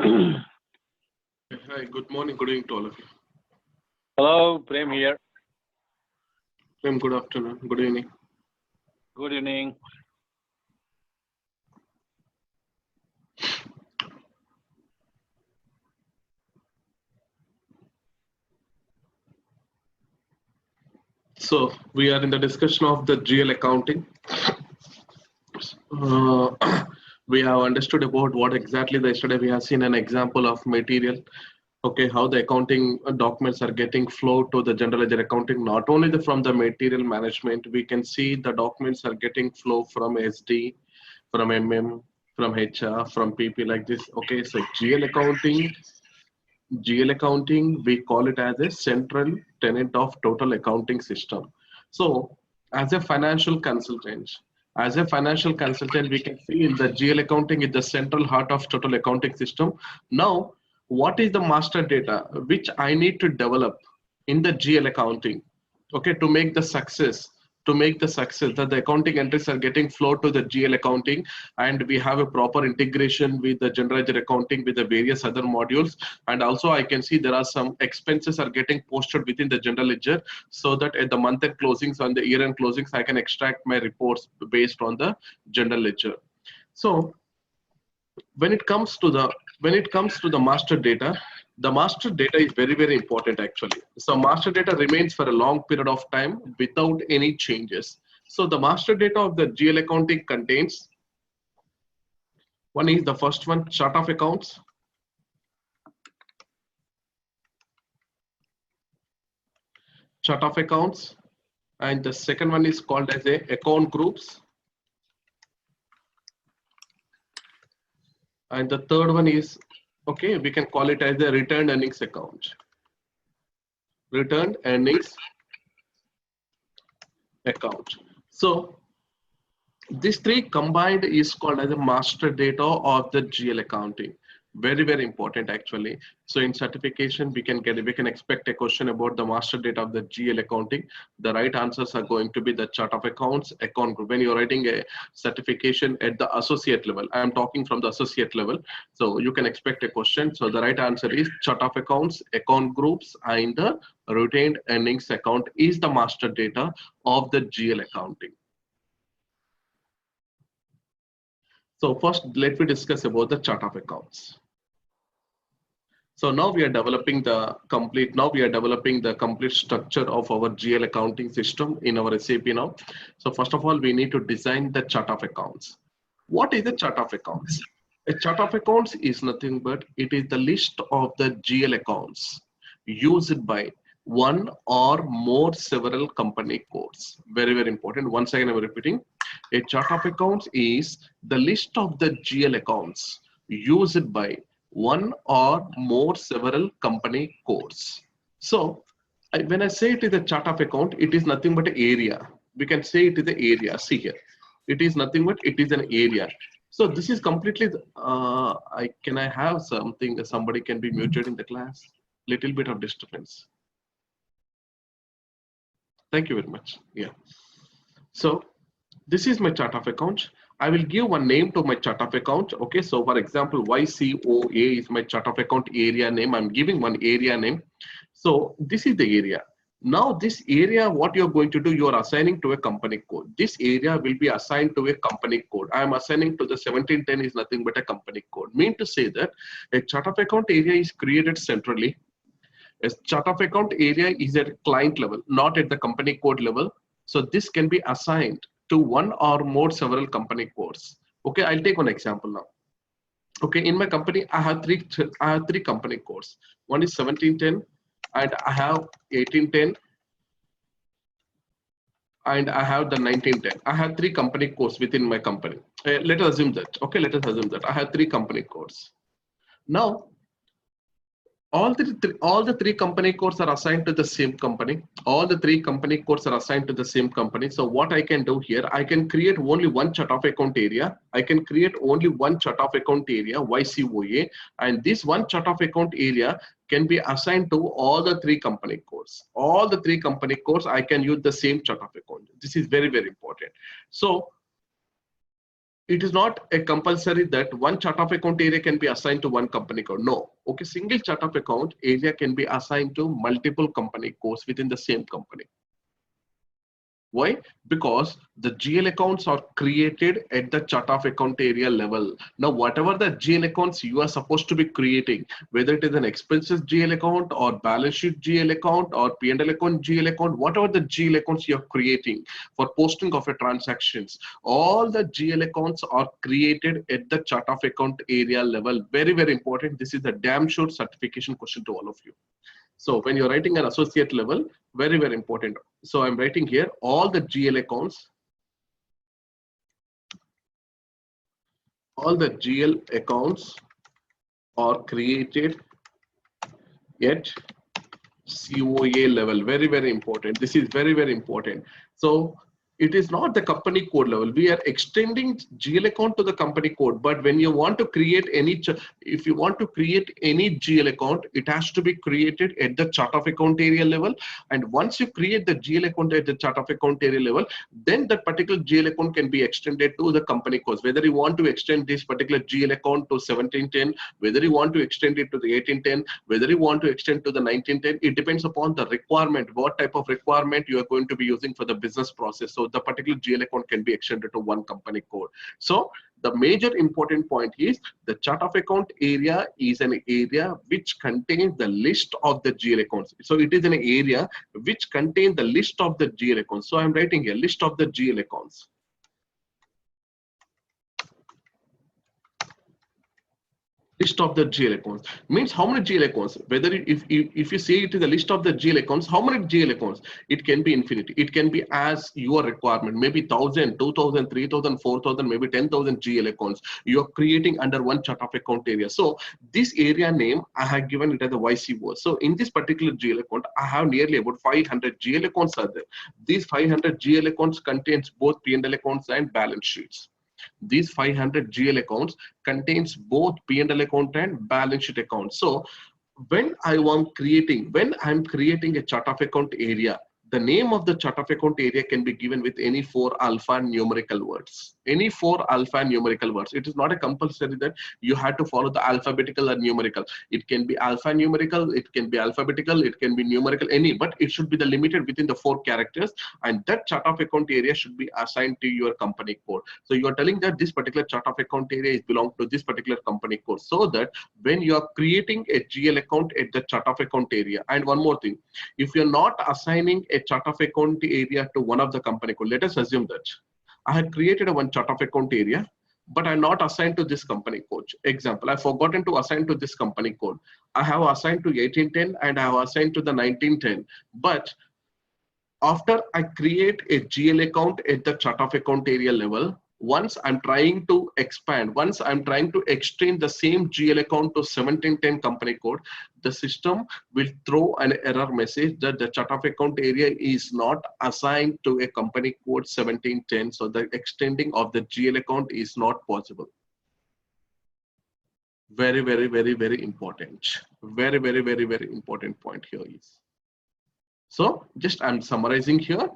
Hi, good morning, good evening to all of you. Hello, Prem here. Good afternoon, good evening. Good evening. So we are in the discussion of the GL accounting. Uh, we have understood about what exactly the yesterday we have seen an example of material. Okay, how the accounting documents are getting flowed to the general ledger accounting. Not only from the material management, we can see the documents are getting flow from SD, from MM, from HR, from PP like this. Okay, so GL accounting, we call it as a central tenet of total accounting system. So as a financial consultant, we can see in the GL accounting is the central heart of total accounting system. Now, what is the master data which I need to develop in the GL accounting? Okay, to make the success that the accounting entries are getting flowed to the GL accounting, and we have a proper integration with the general ledger accounting with the various other modules. And also I can see there are some expenses are getting posted within the general ledger, so that at the month end closings and the year end closings I can extract my reports based on the general ledger. So when it comes to the master data, the master data is very important actually. So master data remains for a long period of time without any changes. So the master data of the GL accounting contains, one is the first one, chart of accounts. Chart of accounts, and the second one is called as a account groups, and the third one is, okay, we can call it as a returned earnings account. Returned earnings account. So these three combined is called as a master data of the GL accounting. Very important actually. So in certification we can expect a question about the master data of the GL accounting. The right answers are going to be the chart of accounts, account group. When you're writing a certification at the associate level, I'm talking from the associate level, so you can expect a question. So the right answer is chart of accounts, account groups, and the retained earnings account is the master data of the GL accounting. So first, let me discuss about the chart of accounts. So now we are developing the complete structure of our GL accounting system in our SAP now. So first of all, we need to design the chart of accounts. What is the chart of accounts? A chart of accounts is nothing but it is the list of the GL accounts used by one or more several company codes. Very important. Once again, I'm repeating. A chart of accounts is the list of the GL accounts used by one or more several company codes. So when I say it is a chart of account, it is nothing but an area. We can say it is an area. See here, it is nothing but it is an area. So this is completely. Can I have something? Somebody can be muted in the class. Little bit of disturbance. Thank you very much. Yeah. So this is my chart of accounts. I will give one name to my chart of account. Okay, so for example, YCOA is my chart of account area name. I'm giving one area name. So this is the area. Now this area, what you're going to do, you are assigning to a company code. This area will be assigned to a company code. I am assigning to the 1710 is nothing but a company code. Mean to say that a chart of account area is created centrally. A chart of account area is at client level, not at the company code level. So this can be assigned to one or more several company codes. Okay, I'll take one example now. Okay, in my company, I have three company codes. One is 1710, and I have 1810, and I have the 1910. I have three company codes within my company. Let us assume that. Okay, let us assume that I have three company codes. Now, all the three company codes are assigned to the same company. All the three company codes are assigned to the same company. So what I can do here, I can create only one chart of account area. I can create only one chart of account area, YCOA, and this one chart of account area can be assigned to all the three company codes. All the three company codes, I can use the same chart of account. This is very important. So it is not a compulsory that one chart of account area can be assigned to one company code. No. Okay, single chart of account area can be assigned to multiple company codes within the same company. Why? Because the GL accounts are created at the chart of account area level. Now, whatever the GL accounts you are supposed to be creating, whether it is an expenses GL account or balance sheet GL account or P&L account GL account, whatever the GL accounts you are creating for posting of a transactions, all the GL accounts are created at the chart of account area level. Very, very important. This is a damn sure certification question to all of you. So when you're writing an associate level, very, very important. So I'm writing here all the GL accounts, are created at COA level. Very, very important. This is very, very important. So it is not the company code level. We are extending GL account to the company code, but when you want to create any, if you want to create any GL account, it has to be created at the chart of account area level. And once you create the GL account at the chart of account area level, then that particular GL account can be extended to the company codes. Whether you want to extend this particular GL account to 1710, whether you want to extend it to the 1810, whether you want to extend to the 1910, it depends upon the requirement, what type of requirement you are going to be using for the business process. So the particular GL account can be extended to one company code. So the major important point is the chart of account area is an area which contains the list of the GL accounts. So it is an area which contains the list of the GL accounts. So I'm writing here list of the GL accounts. List of the GL accounts means how many GL accounts, whether if you say it is a list of the GL accounts, how many GL accounts, it can be infinity. It can be as your requirement, maybe 1,000, 2,000, 3,000, 4,000, maybe 10,000 GL accounts you are creating under one chart of account area. So this area name I have given it as a YCO. So in this particular GL account, I have nearly about 500 GL accounts are there. These 500 GL accounts contains both P&L accounts and balance sheets. These 500 GL accounts contains both P&L account and balance sheet account. So when I'm creating a chart of account area, the name of the chart of account area can be given with any 4 alphanumerical words. Any 4 alphanumerical words. It is not a compulsory that you have to follow the alphabetical or numerical. It can be alphanumerical, it can be alphabetical, it can be numerical, any, but it should be the limited within the 4 characters, and that chart of account area should be assigned to your company code. So you are telling that this particular chart of account area is belong to this particular company code, so that when you are creating a GL account at the chart of account area. And one more thing, if you're not assigning a chart of account area to one of the company code, let us assume that I have created a one chart of account area, but I'm not assigned to this company code. Example, I've forgotten to assign to this company code. I have assigned to 1810 and I have assigned to the 1910. But after I create a GL account at the chart of account area level, once I'm trying to expand, once I'm trying to extend the same GL account to 1710 company code, the system will throw an error message that the chart of account area is not assigned to a company code 1710. So the extending of the GL account is not possible. Very, very, very, very important. Very, very, very, very important point here is. So just I'm summarizing here.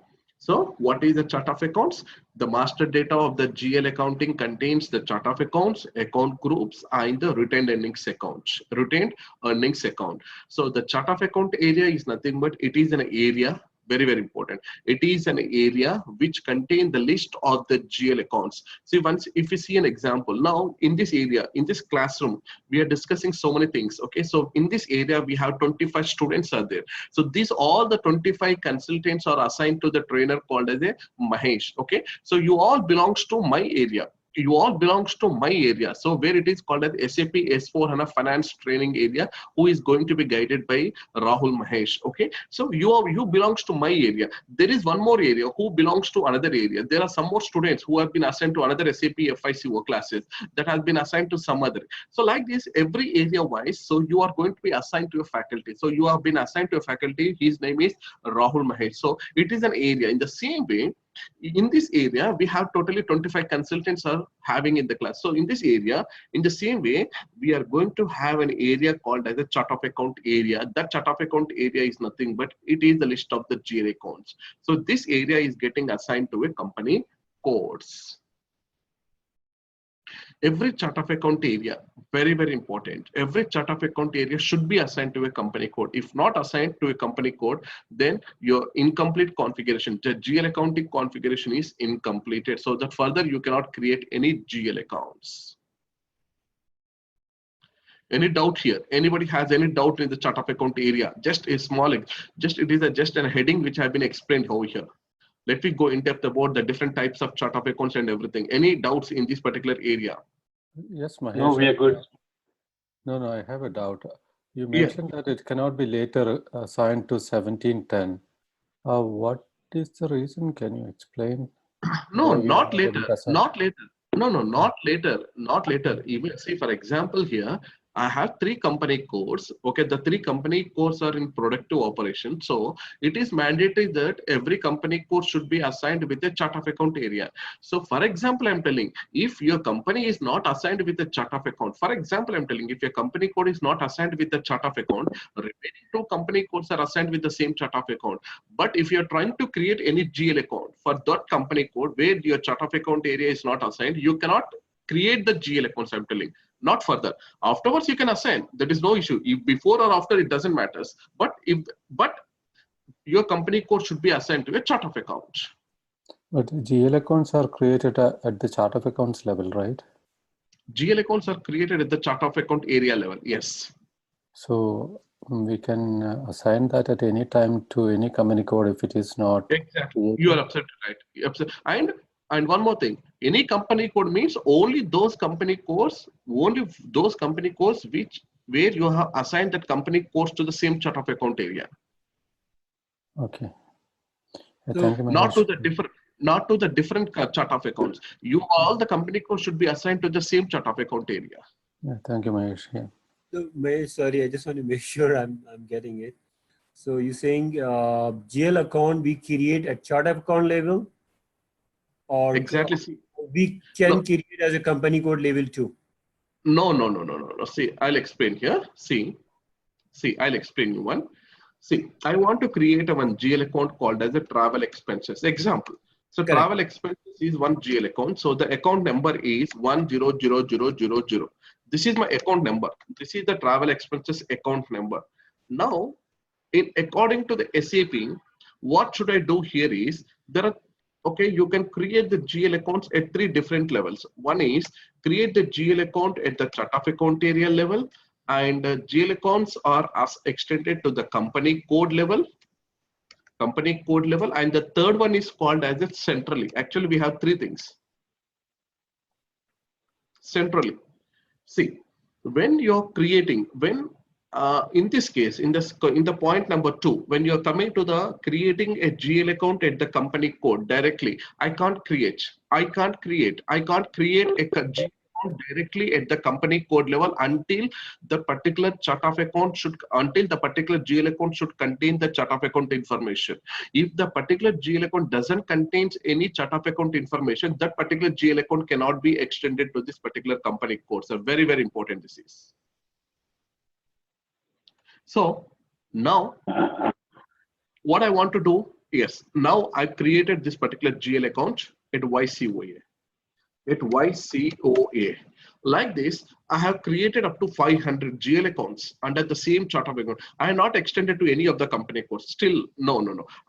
So what is the chart of accounts? The master data of the GL accounting contains the chart of accounts, account groups, and the retained earnings account. Retained earnings account. So the chart of account area is nothing but it is an area. Very, very important. It is an area which contains the list of the GL accounts. See, once if you see an example, now in this area, in this classroom, we are discussing so many things. Okay, so in this area, we have 25 students are there. So these all the 25 consultants are assigned to the trainer called as a Mahesh. Okay, so you all belongs to my area. You all belongs to my area. So where it is called as SAP S/4HANA Finance Training Area, who is going to be guided by Rahul Mahesh. Okay, so you belongs to my area. There is one more area who belongs to another area. There are some more students who have been assigned to another SAP FICO classes that has been assigned to some other. So like this, every area wise, so you are going to be assigned to a faculty. So you have been assigned to a faculty. His name is Rahul Mahesh. So it is an area. In the same way, in this area, we have totally 25 consultants are having in the class. So in this area, in the same way, we are going to have an area called as a chart of account area. That chart of account area is nothing but it is the list of the GL accounts. So this area is getting assigned to a company codes. every chart of account area, very, very important. Every chart of account area should be assigned to a company code. If not assigned to a company code, then your incomplete configuration, the GL accounting configuration is incompleted. So that further you cannot create any GL accounts. Any doubt here? Anybody has any doubt in the chart of account area? Just a small, it is just a heading which have been explained over here. Let me go in depth about the different types of chart of accounts and everything. Any doubts in this particular area? Yes, Mahesh. No, we are good. No, I have a doubt. You Yes. mentioned that it cannot be later assigned to 1710. What is the reason? Can you explain? No, Why we not are able later. to assign? Not later. No, not later. Not later. Even see, for example, here I have 3 company codes. Okay, the 3 company codes are in productive operation. So it is mandatory that every company code should be assigned with a chart of account area. So for example, I'm telling, if your company is not assigned with a chart of account, for example, I'm telling, if your company code is not assigned with the chart of account, remaining 2 company codes are assigned with the same chart of account. But if you're trying to create any GL account for that company code where your chart of account area is not assigned, you cannot create the GL accounts, I'm telling. Not further. Afterwards, you can assign. That is no issue. If before or after, it doesn't matter. But your company code should be assigned to a chart of account. But GL accounts are created at the chart of accounts level, right? GL accounts are created at the chart of account area level. Yes. So we can assign that at any time to any company code if it is not. Exactly. You are absolutely right. And one more thing, any company code means only those company codes where you have assigned that company codes to the same chart of account area. Okay. So Thank you, Mahesh. Not to the different chart of accounts. All the company codes should be assigned to the same chart of account area. Yeah, thank you, Mahesh. Yeah. So, Mahesh, sorry, I just want to make sure I'm getting it. So you're saying GL account we create at chart of account level, or Exactly. we can create as a company code level too? No. See, I'll explain here. See, I'll explain you one. See, I want to create a one GL account called as a travel expenses. Example. So Correct. travel expenses is one GL account. So the account number is 100000. This is my account number. This is the travel expenses account number. Now, according to the SAP, what should I do here is you can create the GL accounts at 3 different levels. One is create the GL account at the chart of account area level, and GL accounts are extended to the company code level. And the third one is called as it centrally. Actually, we have 3 things. Centrally. See, when you're creating, in this case, in the point number 2, when you're coming to the creating a GL account at the company code directly, I can't create a GL account directly at the company code level until the particular chart of account until the particular GL account should contain the chart of account information. If the particular GL account doesn't contain any chart of account information, that particular GL account cannot be extended to this particular company code. So very, very important this is. So now what I want to do is, now I've created this particular GL account at YCOA. Like this, I have created up to 500 GL accounts under the same chart of account. I have not extended to any of the company codes. Still, no.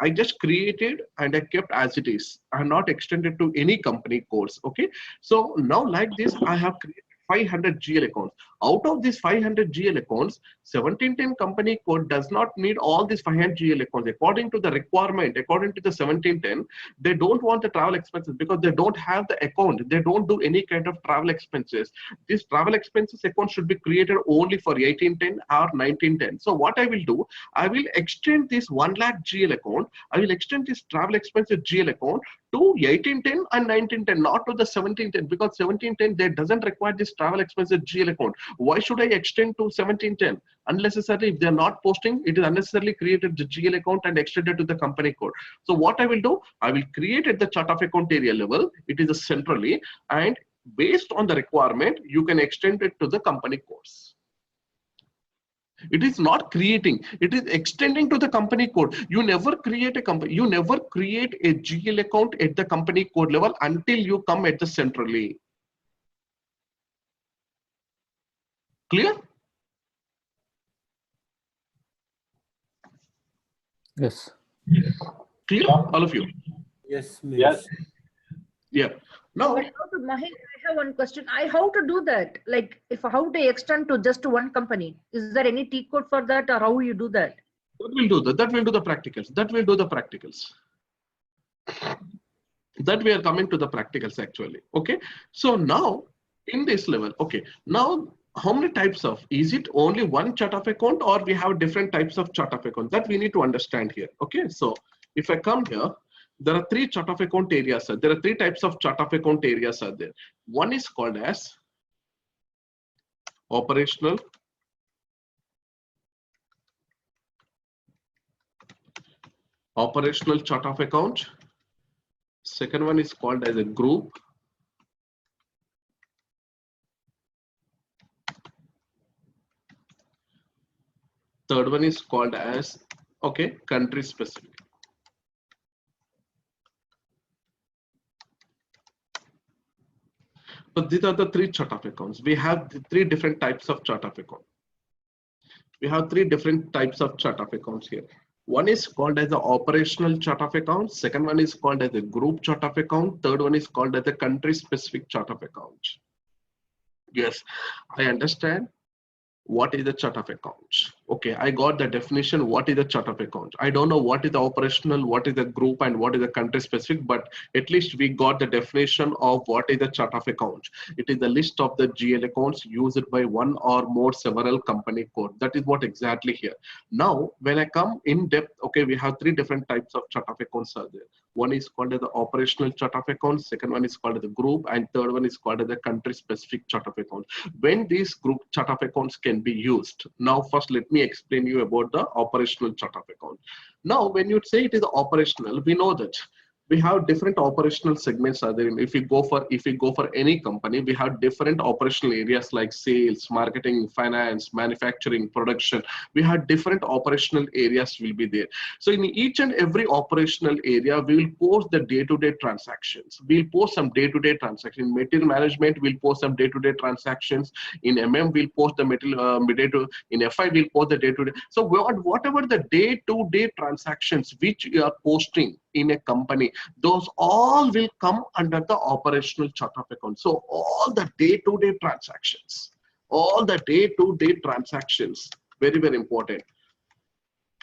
I just created and I kept as it is. I have not extended to any company codes. Okay. So now like this, I have created 500 GL accounts. Out of these 500 GL accounts, 1710 company code does not need all these 500 GL accounts. According to the requirement, according to the 1710, they don't want the travel expenses because they don't have the account. They don't do any kind of travel expenses. This travel expenses account should be created only for 1810 or 1910. So what I will do, I will extend this 1 lakh GL account. I will extend this travel expenses GL account to 1810 and 1910, not to the 1710, because 1710 they doesn't require this travel expenses GL account. Why should I extend to 1710? Unnecessarily, if they're not posting, it is unnecessarily created the GL account and extended to the company code. So what I will do, I will create at the chart of account area level. It is a centrally, and based on the requirement, you can extend it to the company codes. It is not creating, it is extending to the company code. You never create a company, you never create a GL account at the company code level until you come at the centrally. Clear? Yes. Clear, all of you? Yes, Yes. Mesh. Yeah. Now, But how to, Mahesh, I have one question. How to do that? Like, how to extend to just one company? Is there any T code for that, or how you do that? that will do that. That will do the practicals. That will do the practicals. That we are coming to the practicals actually. Okay. So now in this level, okay. Now how many types of, is it only one chart of account or we have different types of chart of account? That we need to understand here. Okay. So if I come here, there are three chart of account areas. There are three types of chart of account areas are there. One is called as operational, chart of account. Second one is called as a group. Third one is called as, okay, country specific. So these are the three chart of accounts. We have the three different types of chart of account. We have three different types of chart of accounts here. One is called as the operational chart of account. Second one is called as a group chart of account. Third one is called as a country specific chart of account. Yes, I understand. What is the chart of account? Okay, I got the definition. What is the chart of account? I don't know what is the operational, what is the group, and what is the country specific, but at least we got the definition of what is the chart of account. It is the list of the GL accounts used by one or more several company code. That is what exactly here. Now, when I come in depth, okay, we have three different types of chart of accounts are there. One is called as the operational chart of accounts. Second one is called as the group, and third one is called as the country specific chart of accounts. When these group chart of accounts can be used. Now, first let me explain you about the operational chart of account. Now, when you say it is operational, we know that we have different operational segments are there. If you go for any company, we have different operational areas like sales, marketing, finance, manufacturing, production. We have different operational areas will be there. So in each and every operational area, we will post the day-to-day transactions. We'll post some day-to-day transactions. In material management, we'll post some day-to-day transactions. In MM, we'll post the material in FI, we'll post the day-to-day. So whatever the day-to-day transactions which you are posting in a company, those all will come under the operational chart of account. So all the day-to-day transactions, very, very important,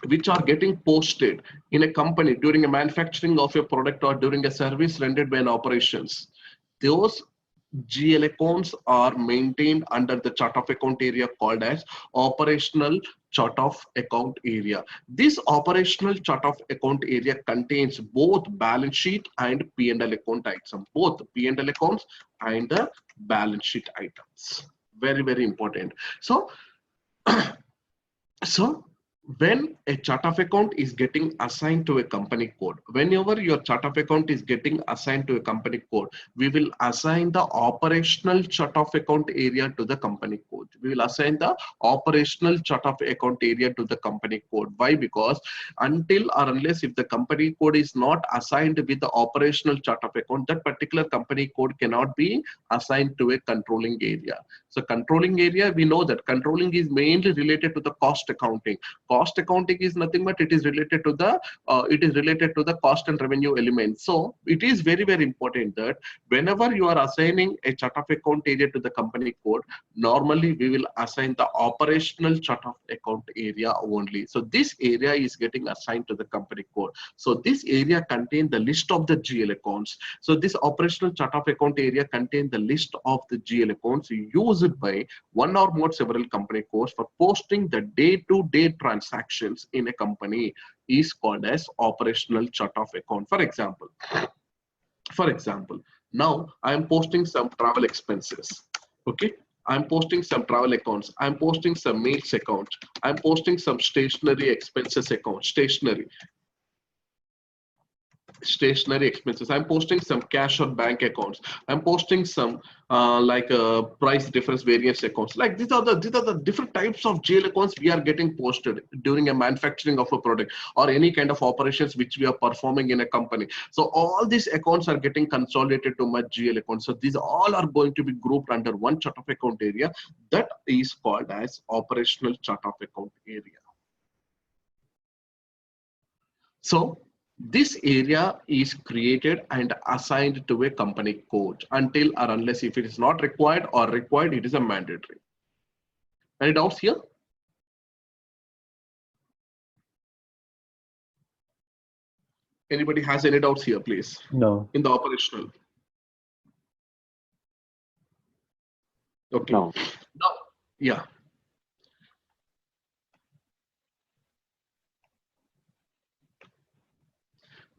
which are getting posted in a company during a manufacturing of a product or during a service rendered by an operations, those GL accounts are maintained under the chart of account area called as operational chart of account area. This operational chart of account area contains both balance sheet and P&L account items, both P&L accounts and the balance sheet items. Very, very important. So, when a chart of account is getting assigned to a company code, whenever your chart of account is getting assigned to a company code, we will assign the operational chart of account area to the company code. We will assign the operational chart of account area to the company code. Why? Because until or unless if the company code is not assigned with the operational chart of account, that particular company code cannot be assigned to a controlling area. So controlling area, we know that controlling is mainly related to the cost accounting. Cost accounting is nothing but it is related to the cost and revenue elements. So it is very, very important that whenever you are assigning a chart of account area to the company code, normally we will assign the operational chart of account area only. So this area is getting assigned to the company code. So this area contains the list of the GL accounts. So this operational chart of account area contains the list of the GL accounts used by one or more several company codes for posting the day-to-day transactions in a company is called as operational chart of account. For example, now I am posting some travel expenses. Okay, I'm posting some travel accounts. I'm posting some mails account. I'm posting some stationery expenses account. Stationery. stationary expenses. I'm posting some cash or bank accounts. I'm posting some price difference variance accounts. Like these are the different types of GL accounts we are getting posted during a manufacturing of a product or any kind of operations which we are performing in a company. So all these accounts are getting consolidated to my GL account. So these all are going to be grouped under one chart of account area that is called as operational chart of account area. So this area is created and assigned to a company code until or unless if it is not required or required, it is a mandatory. Any doubts here? Anybody has any doubts here, please? No. In the operational. Okay. No. Now, yeah.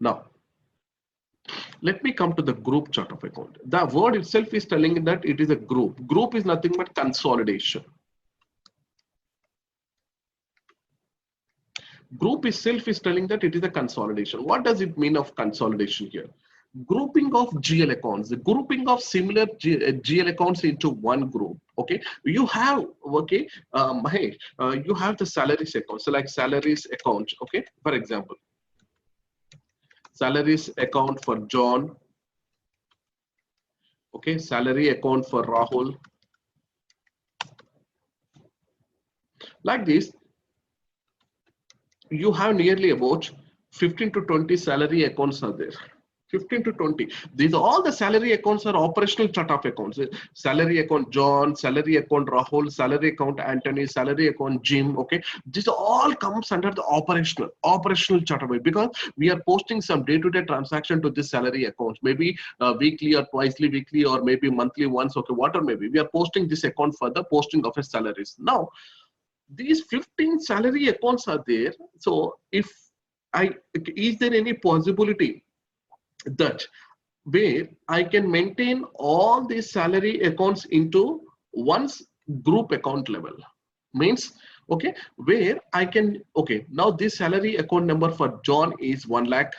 Now, let me come to the group chart of account. The word itself is telling that it is a group. Group is nothing but consolidation. Group itself is telling that it is a consolidation. What does it mean of consolidation here? Grouping of GL accounts, the grouping of similar GL accounts into one group. Okay, you have Mahesh, you have the salaries account. So like salaries account. Okay, for example, salaries account for John. Okay, salary account for Rahul. Like this, you have nearly about 15 to 20 salary accounts are there. 15 to 20. These all the salary accounts are operational chart of accounts. Salary account John, salary account Rahul, salary account Anthony, salary account Jim. Okay, this all comes under the operational chart of account because we are posting some day-to-day transaction to this salary accounts. Maybe weekly or twicely weekly or maybe monthly once. Okay, whatever maybe we are posting this account for the posting of a salaries. Now, these 15 salary accounts are there. So is there any possibility that where I can maintain all these salary accounts into one group account level? Means, okay, where I can, okay, now this salary account number for John is 1 lakh.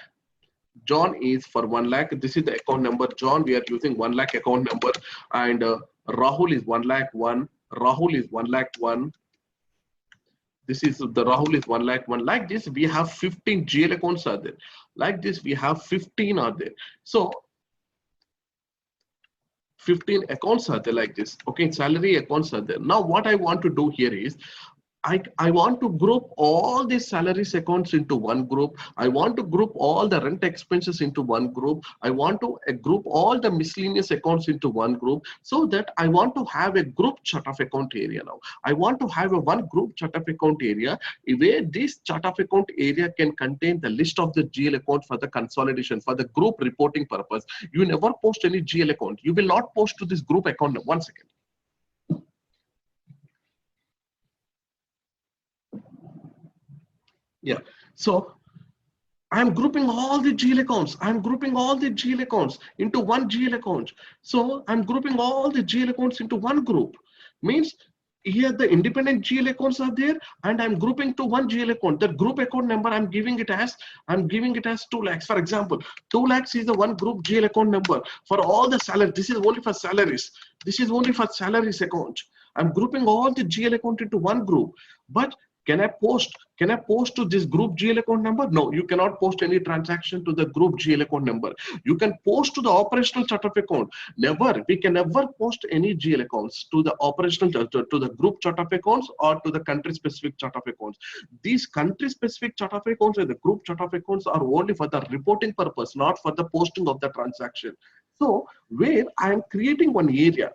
John is for 1 lakh. This is the account number John. We are using 1 lakh account number, and Rahul is 1 lakh 1. Rahul is 1 lakh 1. This is the Rahul is 1 lakh 1. Like this, we have 15 GL accounts are there. Like this, we have 15 are there. So 15 accounts are there like this. Okay, salary accounts are there. Now what I want to do here is I want to group all these salaries accounts into one group. I want to group all the rent expenses into one group. I want to group all the miscellaneous accounts into one group, so that I want to have a group chart of account area now. I want to have a one group chart of account area where this chart of account area can contain the list of the GL account for the consolidation, for the group reporting purpose. You never post any GL account. You will not post to this group account. One second. Yeah, so I'm grouping all the GL accounts. I'm grouping all the GL accounts into one GL account. So I'm grouping all the GL accounts into one group. Means here the independent GL accounts are there, and I'm grouping to one GL account. That group account number I'm giving it as 2 lakhs. For example, 2 lakhs is the one group GL account number for all the salaries. This is only for salaries. This is only for salaries account. I'm grouping all the GL account into one group. But can I post to this group GL account number? No, you cannot post any transaction to the group GL account number. You can post to the operational chart of account. We can never post any GL accounts to the operational to the group chart of accounts or to the country specific chart of accounts. These country specific chart of accounts and the group chart of accounts are only for the reporting purpose, not for the posting of the transaction. So where I'm creating one area,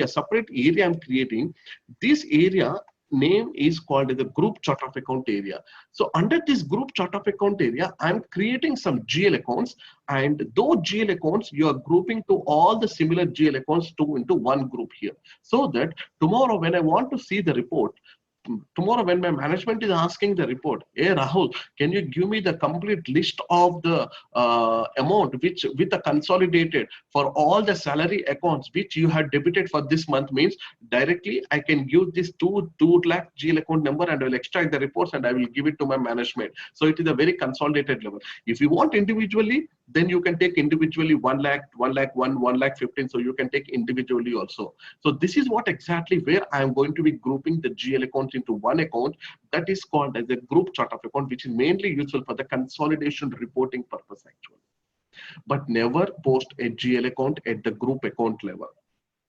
separate area I'm creating, this area name is called the group chart of account area. So under this group chart of account area, I'm creating some GL accounts, and those GL accounts you are grouping to all the similar GL accounts into one group here, so that tomorrow when I want to see the report, tomorrow when my management is asking the report, hey Rahul, can you give me the complete list of the amount which with the consolidated for all the salary accounts which you had debited for this month, means directly I can give this 2 lakh GL account number and I will extract the reports and I will give it to my management. So it is a very consolidated level. If you want individually, then you can take individually 1 lakh, 1 lakh 1, 1 lakh 15. So you can take individually also. So this is what exactly where I am going to be grouping the GL accounts into one account, that is called as a group chart of account, which is mainly useful for the consolidation reporting purpose actually. But never post a GL account at the group account level.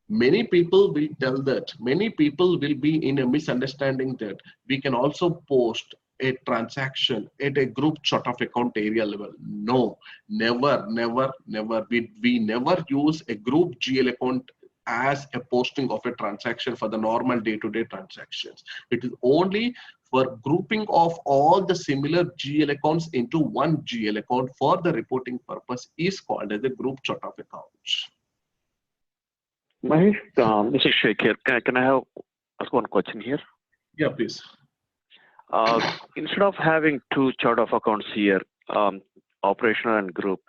Many people will tell that, many people will be in a misunderstanding that we can also post a transaction at a group chart of account area level. No, never, never, never. We never use a group GL account as a posting of a transaction for the normal day-to-day transactions. It is only for grouping of all the similar GL accounts into one GL account for the reporting purpose is called as a group chart of accounts. Mahesh, this is Sheikh here. Can I ask one question here? Yeah, please. Instead of having two chart of accounts here, operational and group,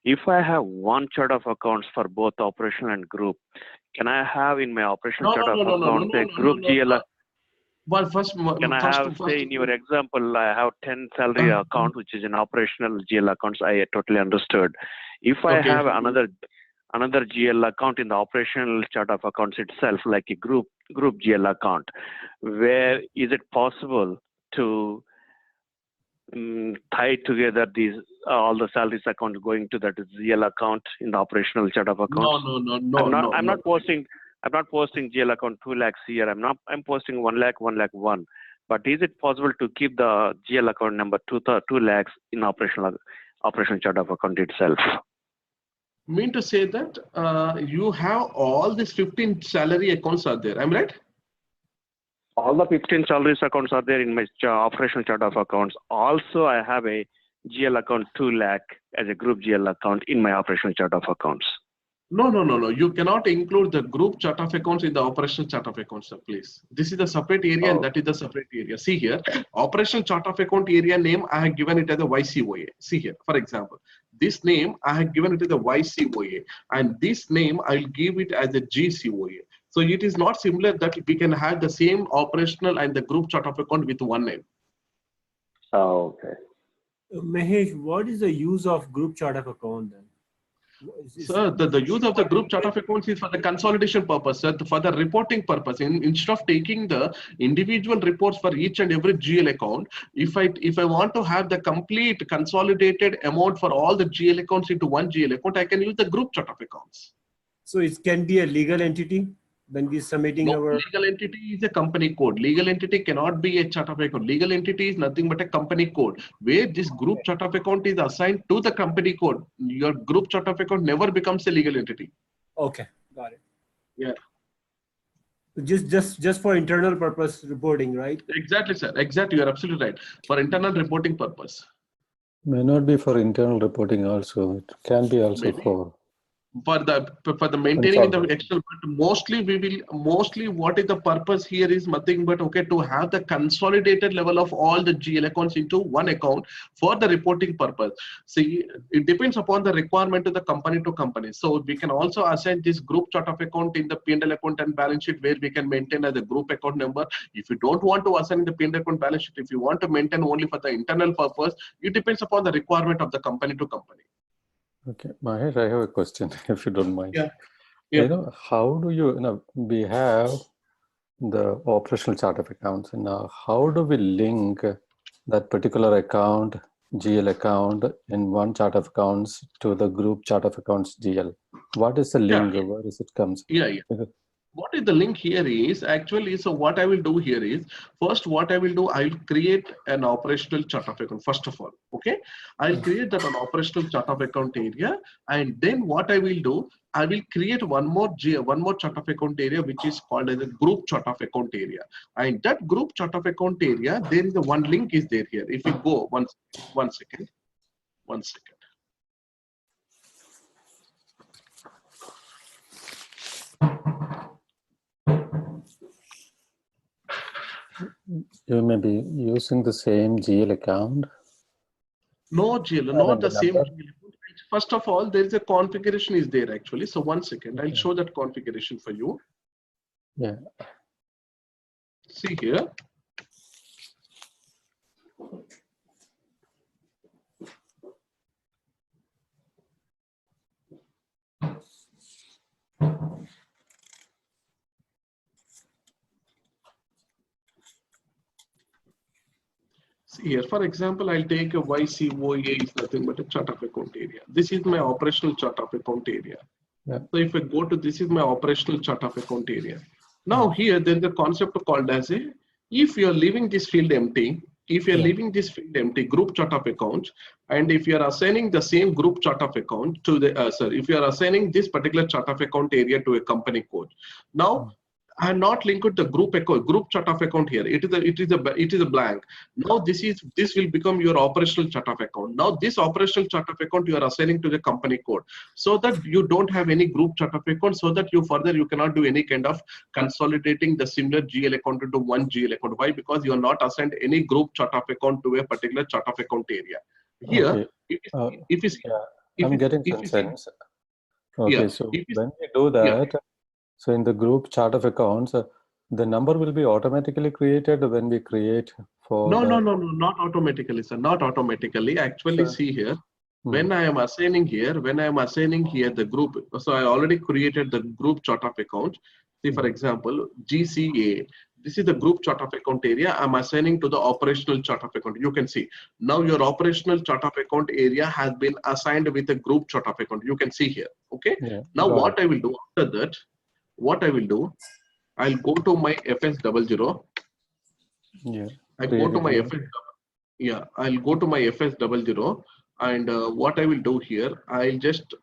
if I have one chart of accounts for both operational and group, can I have in my operational chart of accounts a group GL? Well, first, Can I have, say, in your example, I have 10 salary account, which is an operational GL accounts. I totally understood. If I have another GL account in the operational chart of accounts itself, like a group GL account, where is it possible to tie together these all the salaries account going to that GL account in the operational chart of accounts? No. I'm not posting GL account 2 lakhs here. I'm posting 1 lakh 1. But is it possible to keep the GL account number 2 lakhs in operational chart of account itself? Mean to say that you have all these 15 salary accounts are there. I'm right? All the 15 salaries accounts are there in my operational chart of accounts. Also, I have a GL account 2 lakh as a group GL account in my operational chart of accounts. No. You cannot include the group chart of accounts in the operational chart of accounts, sir, please. This is a separate area and that is the separate area. See here, operational chart of account area name, I have given it as a YCOA. See here, for example, this name, I have given it as a YCOA and this name, I'll give it as a GCOA. So it is not similar that we can have the same operational and the group chart of account with one name. Oh, okay. Mahesh, what is the use of group chart of account then? Sir, the use of the group chart of accounts is for the consolidation purpose, sir, for the reporting purpose. Instead of taking the individual reports for each and every GL account, if I want to have the complete consolidated amount for all the GL accounts into one GL account, I can use the group chart of accounts. So it can be a legal entity when we submitting our legal entity is a company code. Legal entity cannot be a chart of account. Legal entity is nothing but a company code where this group chart of account is assigned to the company code. Your group chart of account never becomes a legal entity. Okay, got it. Yeah. Just for internal purpose reporting, right? Exactly, sir. Exactly. You're absolutely right. For internal reporting purpose. May not be for internal reporting also. It can be also Maybe. for the maintaining in the Excel, but mostly what is the purpose here is nothing but to have the consolidated level of all the GL accounts into one account for the reporting purpose. See, it depends upon the requirement of the company to company. So we can also assign this group chart of account in the P&L account and balance sheet where we can maintain as a group account number. If you don't want to assign the P&L account balance sheet, if you want to maintain only for the internal purpose, it depends upon the requirement of the company to company. Okay, Mahesh, I have a question, if you don't mind. Yeah. How do we have the operational chart of accounts, and now how do we link that particular account, GL account, in one chart of accounts to the group chart of accounts GL? What is the link? Where is it comes? What is the link here is actually, so what I will do here is, first what I will do, I will create an operational chart of account first of all. Okay, I'll create that an operational chart of account area, and then what I will do, I will create one more chart of account area which is called as a group chart of account area. And that group chart of account area, there is a one link is there here. If you go one second. You may be using the same GL account. No GL, And not the the same number? GL account. First of all, there is a configuration is there actually. So one second, I'll Okay. show that configuration for you. Yeah. See here. See here, for example, I'll take a YCOA is nothing but a chart of account area. This is my operational chart of account area. Yeah. So if I go to this is my operational chart of account area. Now here there is a concept called as a, if you are leaving this field empty, if you are Yeah. leaving this field empty, group chart of account, and if you are assigning the same group chart of account to the, if you are assigning this particular chart of account area to a company code. Now, I have not linked the group chart of account here. It is a blank. Now this will become your operational chart of account. Now this operational chart of account you are assigning to the company code, so that you don't have any group chart of account, so that you cannot do any kind of consolidating the similar GL account into one GL account. Why? Because you are not assigned any group chart of account to a particular chart of account area. Here, Okay. if you see, Yeah, I'm getting some sense. Okay, yeah, so if you when we do that, so in the group chart of accounts, the number will be automatically created when we create for No, the. not automatically, sir. Not automatically. Actually, Sure. see here, when I am assigning here, the group, so I already created the group chart of account. See, for example, GCA. This is the group chart of account area. I'm assigning to the operational chart of account. You can see now your operational chart of account area has been assigned with a group chart of account. You can see here. Okay. Yeah, Now got what I will do after that, what I will do, I'll go to my FS00. Yeah. I go to my FS. Yeah, I'll go to my FS00, and what I will do here, I'll just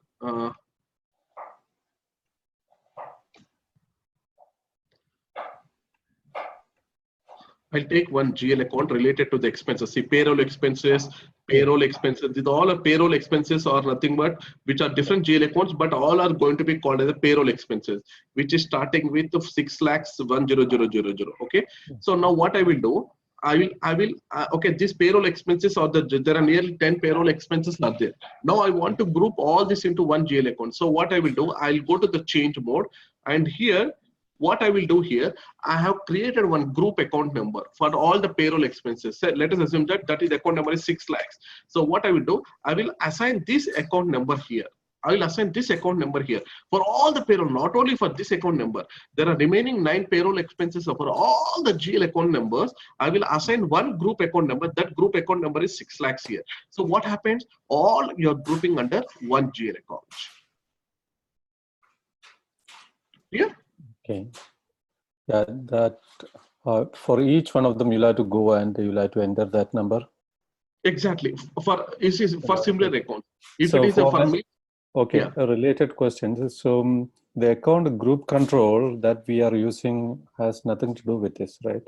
I'll take one GL account related to the expenses. See, payroll expenses. These all are payroll expenses or nothing but which are different GL accounts, but all are going to be called as a payroll expenses, which is starting with 6,10,000. Okay. So now what I will do, okay, these payroll expenses or there are nearly 10 payroll expenses are there. Now I want to group all this into one GL account. So what I will do, I'll go to the change mode, and here, what I will do here, I have created one group account number for all the payroll expenses. So let us assume that is account number is 6 lakhs. So what I will do, I will assign this account number here. I will assign this account number here for all the payroll, not only for this account number. There are remaining 9 payroll expenses for all the GL account numbers. I will assign one group account number. That group account number is 6 lakhs here. So what happens? All you're grouping under one GL account. Yeah. Okay. Yeah, that for each one of them, you'll have to go and you'll have to enter that number. Exactly. For similar accounts. If So it is for me. Okay, Yeah. a related question. So the account group control that we are using has nothing to do with this, right?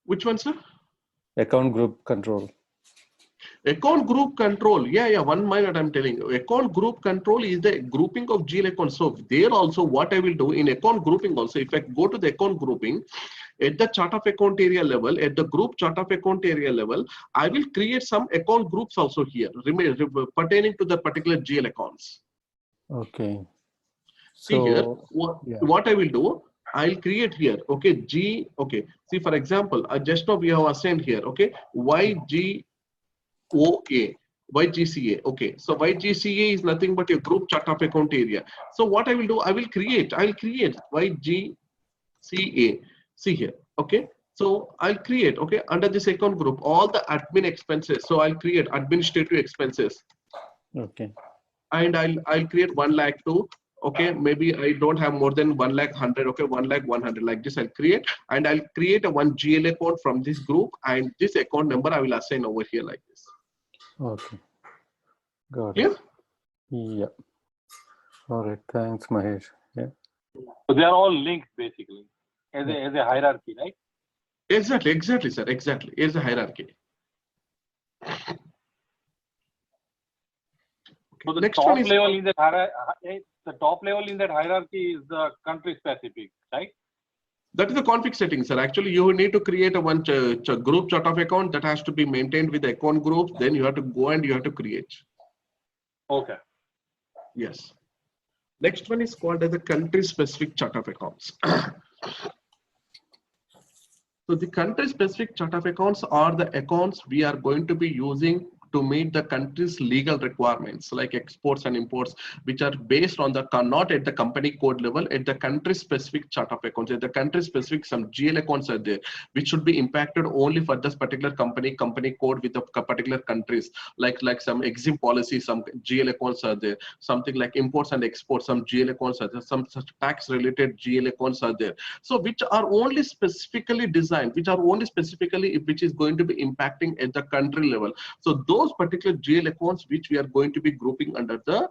Which one, sir? Account group control. Account group control. Yeah. 1 minute, I'm telling you. Account group control is the grouping of GL accounts. So there also, what I will do in account grouping also, if I go to the account grouping, at the chart of account area level, at the group chart of account area level, I will create some account groups also here, pertaining to the particular GL accounts. Okay. See So, here, what I will do, I'll create here, okay, okay. See, for example, just now we have assigned here, okay, YGCA, okay. So YGCA is nothing but a group chart of account area. So what I will do, I'll create YGCA. See here, okay. So I'll create, okay, under this account group, all the admin expenses. So I'll create administrative expenses. Okay. And I'll create 1 lakh too. Okay, maybe I don't have more than 1 lakh 100. Okay, 1 lakh 100 like this. I'll create, and I'll create a one GL account from this group, and this account number I will assign over here like this. Okay. Got Clear? it. Yeah. All right. Thanks, Mahesh. Yeah. So they are all linked basically as a hierarchy, right? Exactly, sir. Exactly. Here's the hierarchy. So the Next top one is level in that hierarchy, the top level in that hierarchy is the country specific, right? That is the config setting, sir. Actually, you need to create a one group chart of account that has to be maintained with the account group. Then you have to go and you have to create. Okay. Yes. Next one is called as the country specific chart of accounts. So the country specific chart of accounts are the accounts we are going to be using to meet the country's legal requirements like exports and imports, which are based on the not at the company code level, at the country specific chart of accounts. At the country specific, some GL accounts are there which should be impacted only for this particular company code with the particular countries, like some exim policy, some GL accounts are there, something like imports and exports, some GL accounts are there, some such tax related GL accounts are there. So which are only specifically designed, which is going to be impacting at the country level. So those particular GL accounts which we are going to be grouping under the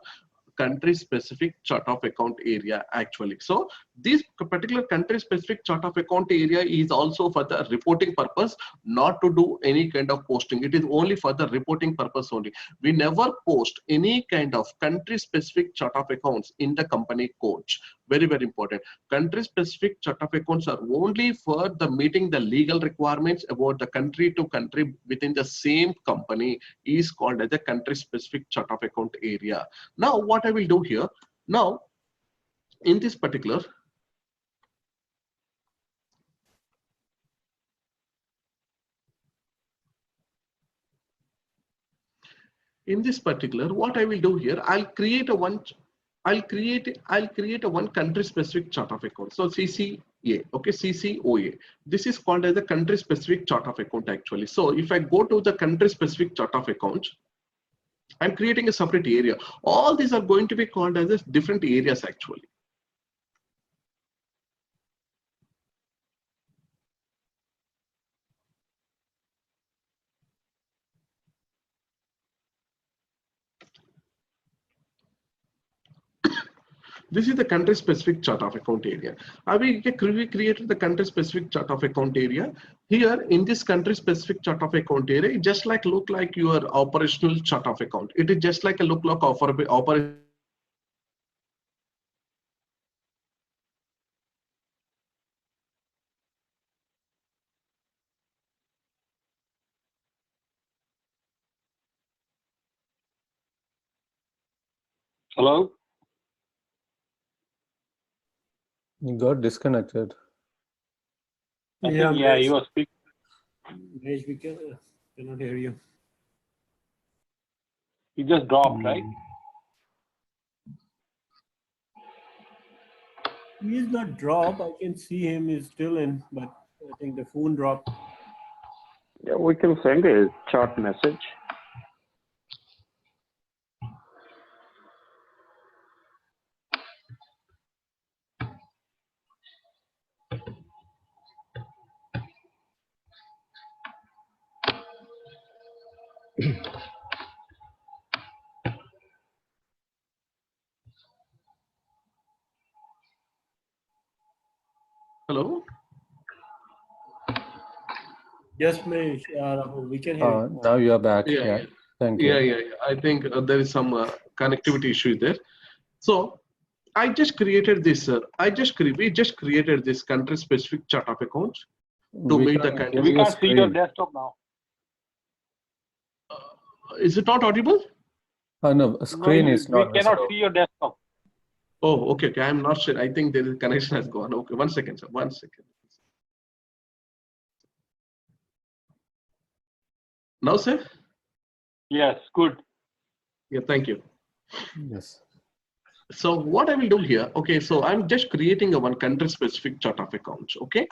country specific chart of account area actually. So this particular country specific chart of account area is also for the reporting purpose, not to do any kind of posting. It is only for the reporting purpose only. We never post any kind of country specific chart of accounts in the company codes. Very, very important. Country specific chart of accounts are only for the meeting the legal requirements about the country to country within the same company is called as the country specific chart of account area. Now what I will do here, now in this particular, what I will do here, I'll create a one country specific chart of account. So CCA, okay, CCOA. This is called as the country specific chart of account actually. So if I go to the country specific chart of account, I'm creating a separate area. All these are going to be called as different areas actually. This is the country specific chart of account area. We created the country specific chart of account area. Here in this country specific chart of account area, it just like look like your operational chart of account. It is just like a look like operation. Hello? You got disconnected. I Yeah, think, yeah, Mahesh. you were speaking. Mahesh, we cannot hear you. You just dropped, right? He is not dropped. I can see him. He's still in, but I think the phone dropped. Yeah, we can send a chat message. Hello? Yes, Mahesh, Rahul, we can hear you. Now you are back. Yeah, Yeah. yeah. Thank you. Yeah. I think there is some connectivity issue there. So I just created this. We just created this country specific chart of account to We meet the can't country. We your can't see your screen. desktop now. Is it not audible? No, No, screen is we not cannot visible. see your desktop. Oh, okay. I'm not sure. I think the connection has gone. Okay, 1 second, sir. 1 second. Now, sir? Yes, good. Yeah, thank you. Yes. So what I will do here, okay, so I'm just creating a one country specific chart of accounts, okay.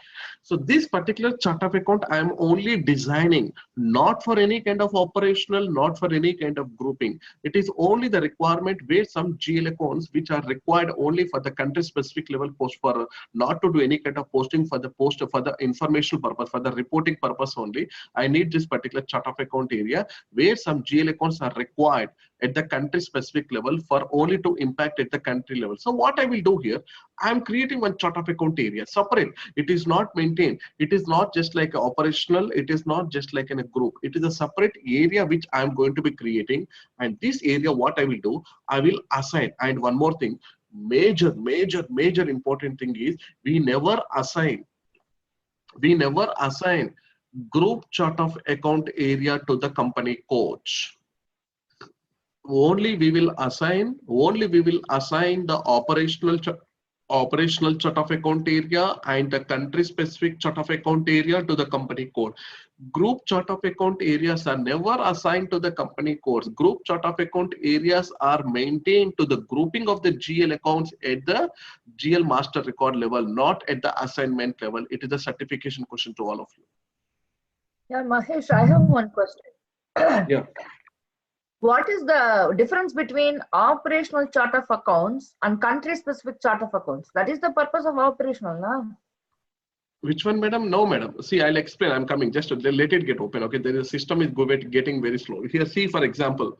So this particular chart of account, I am only designing, not for any kind of operational, not for any kind of grouping. It is only the requirement where some GL accounts which are required only for the country specific level post, for not to do any kind of posting for the post for the informational purpose, for the reporting purpose only. I need this particular chart of account area where some GL accounts are required at the country specific level for only to impact at the country level. So what I will do here, I am creating one chart of account area separate. It is not maintained. It is not just like operational. It is not just like in a group. It is a separate area which I am going to be creating. And this area, what I will do, I will assign. And one more thing, major important thing is we never assign we never assign group chart of account area to the company codes. Only we will assign the operational chart of account area and the country specific chart of account area to the company code. Group chart of account areas are never assigned to the company codes. Group chart of account areas are maintained to the grouping of the GL accounts at the GL master record level, not at the assignment level. It is a certification question to all of you. Yeah, Mahesh, I have one question. Yeah. What is the difference between operational chart of accounts and country specific chart of accounts? That is the purpose of operational, no? Which one, madam? No, madam. See, I'll explain. I'm coming. Just let it get open. Okay, there is a system is getting very slow. Here, see, for example,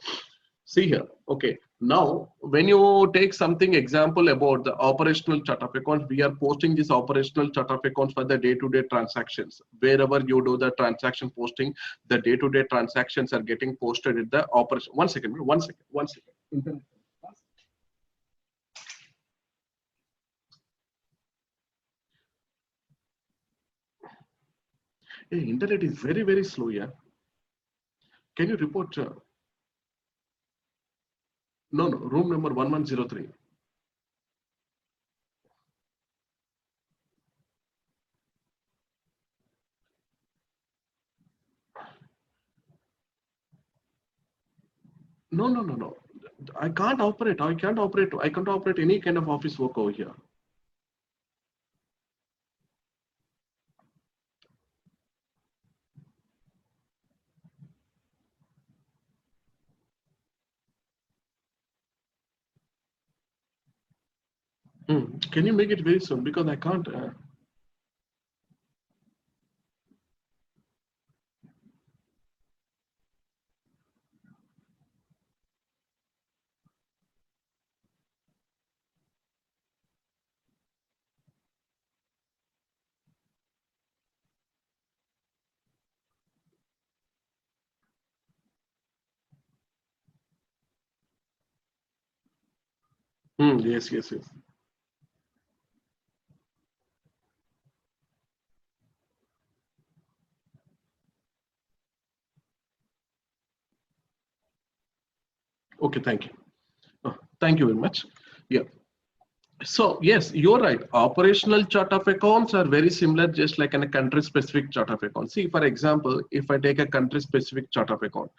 see here. Okay, now when you take something example about the operational chart of accounts, we are posting this operational chart of accounts for the day-to-day transactions. Wherever you do the transaction posting, the day-to-day transactions are getting posted at the operation. One second. Internet. Hey, internet is very, very slow, yeah. Can you report? No, room number 1103. No. I can't operate. I can't operate any kind of office work over here. Can you make it very soon? Because I can't. Yes. Okay, thank you. Thank you very much. Yeah. So yes, you're right. Operational chart of accounts are very similar, just like in a country specific chart of account. See, for example, if I take a country specific chart of account,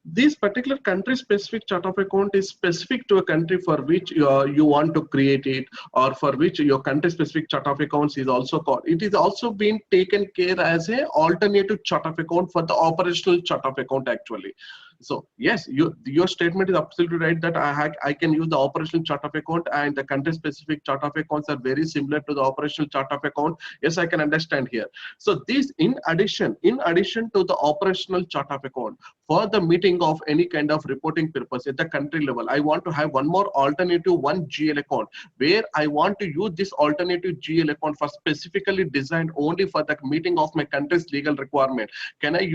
this particular country specific chart of account is specific to a country for which you want to create it, or for which your country specific chart of accounts is also called. It is also being taken care as a alternative chart of account for the operational chart of account actually. So yes, your statement is absolutely right that I can use the operational chart of account, and the country specific chart of accounts are very similar to the operational chart of account. Yes, I can understand here. So this in addition to the operational chart of account, for the meeting of any kind of reporting purpose at the country level, I want to have one more alternative, one GL account, where I want to use this alternative GL account for specifically designed only for the meeting of my country's legal requirement. Can I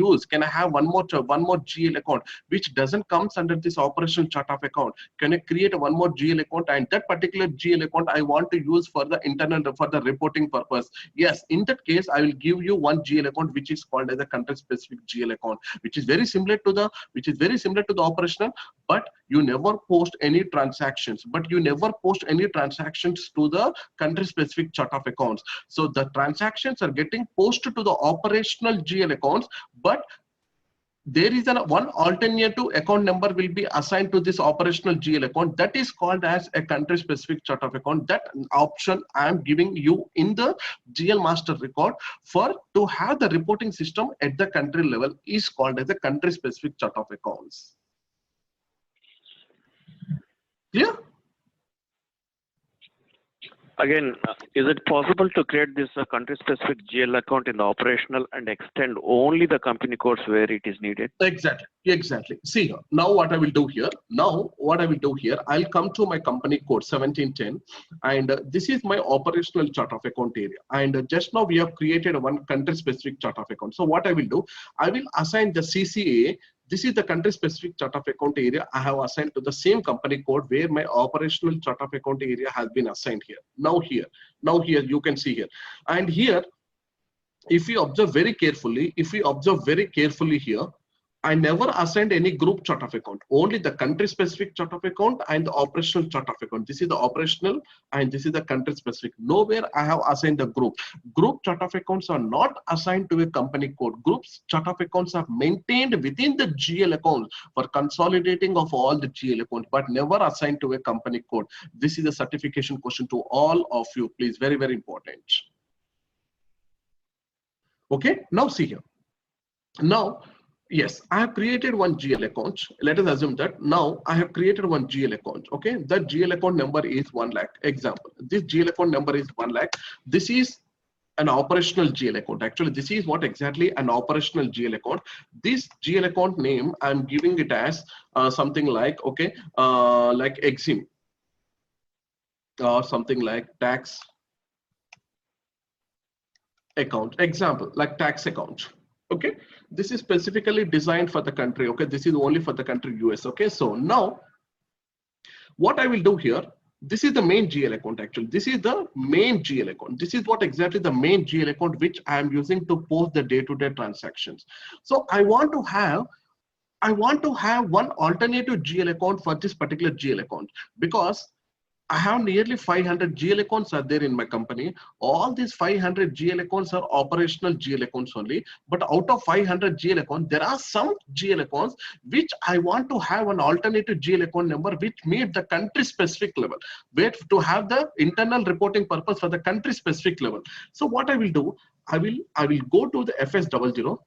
have one more GL account which doesn't comes under this operational chart of account? Can I create one more GL account, and that particular GL account I want to use for the internal, for the reporting purpose? Yes, in that case I will give you one GL account which is called as a country specific GL account, which is very similar to the operational, but you never post any transactions. to the country specific chart of accounts. So the transactions are getting posted to the operational GL accounts, but there is one alternative account number will be assigned to this operational GL account, that is called as a country specific chart of account. That option I am giving you in the GL master record for to have the reporting system at the country level is called as a country specific chart of accounts. Clear? Again, is it possible to create this country-specific GL account in the operational and extend only the company codes where it is needed? Exactly. See here. Now what I will do here, I'll come to my company code 1710, and this is my operational chart of account area. And just now we have created one country-specific chart of account. So what I will do, I will assign the CCA. This is the country specific chart of account area I have assigned to the same company code where my operational chart of account area has been assigned here. Now here you can see here, and here if we observe very carefully, here, I never assigned any group chart of account, only the country specific chart of account and the operational chart of account. This is the operational and this is the country specific. Nowhere I have assigned the group. Group chart of accounts are not assigned to a company code. Groups chart of accounts are maintained within the GL account for consolidating of all the GL accounts, but never assigned to a company code. This is a certification question to all of you, please. Very, very important. Okay, now see here. Now, yes, I have created one GL account. Let us assume that now I have created one GL account. Okay, that GL account number is 1 lakh. Example, this GL account number is 1 lakh. This is an operational GL account. Actually, this is what exactly an operational GL account. This GL account name, I'm giving it as something like, okay, like EXIM or something like tax account. Example, like tax account. Okay, this is specifically designed for the country. Okay, this is only for the country US. Okay, so now what I will do here, this is the main GL account. Actually, this is the main GL account. This is what exactly the main GL account which I am using to post the day-to-day transactions. So I want to have one alternative GL account for this particular GL account, because I have nearly 500 GL accounts are there in my company. All these 500 GL accounts are operational GL accounts only. But out of 500 GL accounts, there are some GL accounts which I want to have an alternative GL account number which meet the country specific level, where to have the internal reporting purpose for the country specific level. So what I will do, I will go to the FS00.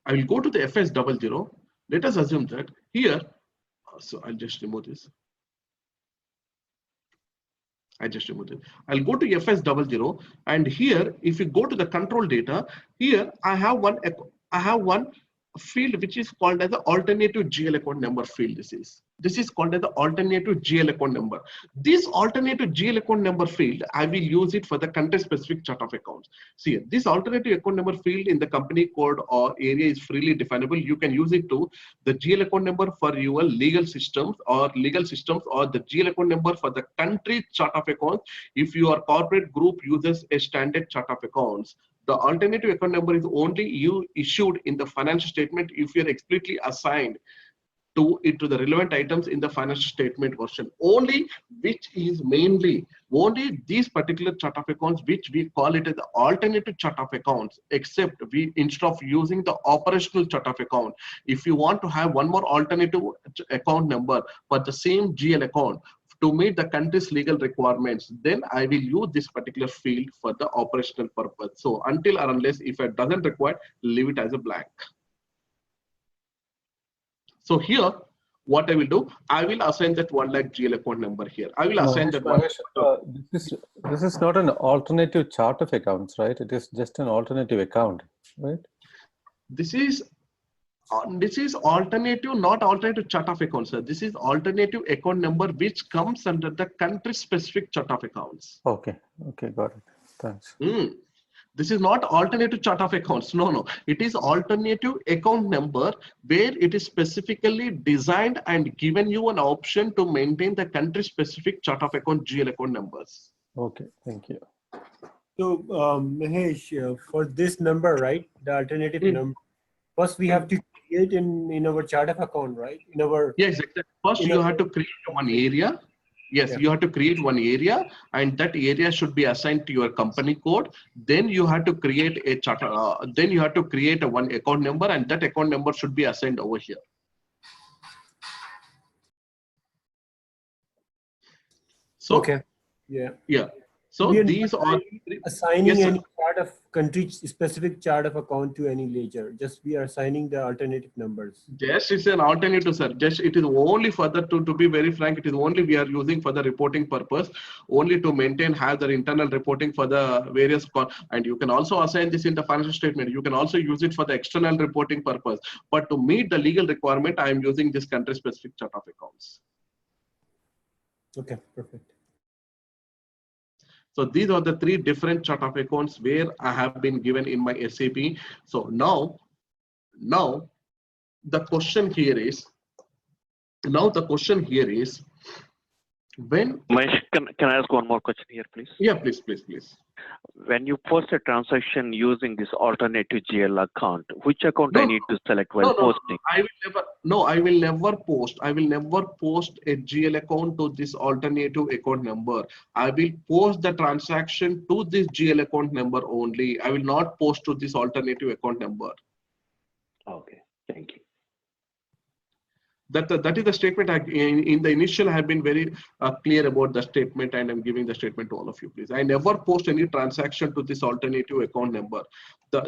I will go to the FS00. Let us assume that here. So I'll just remove this. I'll go to FS00, and here, if you go to the control data, here I have one field which is called as the alternative GL account number field. This is called as the alternative GL account number. This alternative GL account number field, I will use it for the country specific chart of accounts. See, this alternative account number field in the company code or area is freely definable. You can use it to the GL account number for your legal systems or the GL account number for the country chart of accounts. If your corporate group uses a standard chart of accounts, the alternative account number is only issued in the financial statement if you are explicitly assigned to the relevant items in the financial statement version only, which is mainly only these particular chart of accounts which we call it as the alternative chart of accounts, except instead of using the operational chart of account, if you want to have one more alternative account number for the same GL account to meet the country's legal requirements, then I will use this particular field for the operational purpose. So until or unless if it doesn't require, leave it as a blank. So here, what I will do, I will assign that 1 lakh GL account number here. I will assign that one. This is not an alternative chart of accounts, right? It is just an alternative account, right? This is alternative, not alternative chart of accounts, sir. This is alternative account number which comes under the country specific chart of accounts. Okay, got it. Thanks. This is not alternative chart of accounts. No. It is alternative account number where it is specifically designed and given you an option to maintain the country specific chart of account GL account numbers. Okay, thank you. So Mahesh, for this number, right, the alternative number, first we have to create in our chart of account, right? Yes, exactly. First you have to create one area. Yes, you have to create one area, and that area should be assigned to your company code. Then you have to create a chart. Then you have to create one account number, and that account number should be assigned over here. So okay, yeah. So these are assigning any chart of country specific chart of account to any ledger. Just we are assigning the alternative numbers. Yes, it's an alternative, sir. Just it is only for the to be very frank, it is only we are using for the reporting purpose, only to have the internal reporting for the various and you can also assign this in the financial statement. You can also use it for the external reporting purpose. But to meet the legal requirement, I am using this country specific chart of accounts. Okay, perfect. So these are the 3 different chart of accounts where I have been given in my SAP. So now the question here is, When, Mahesh, can I ask one more question here, please? yeah, please. When you post a transaction using this alternative GL account, which account No, I need to select while No, posting? I will never post. I will never post a GL account to this alternative account number. I will post the transaction to this GL account number only. I will not post to this alternative account number. Okay, thank you. That is the statement. In the initial, I have been very clear about the statement, and I'm giving the statement to all of you, please. I never post any transaction to this alternative account number. The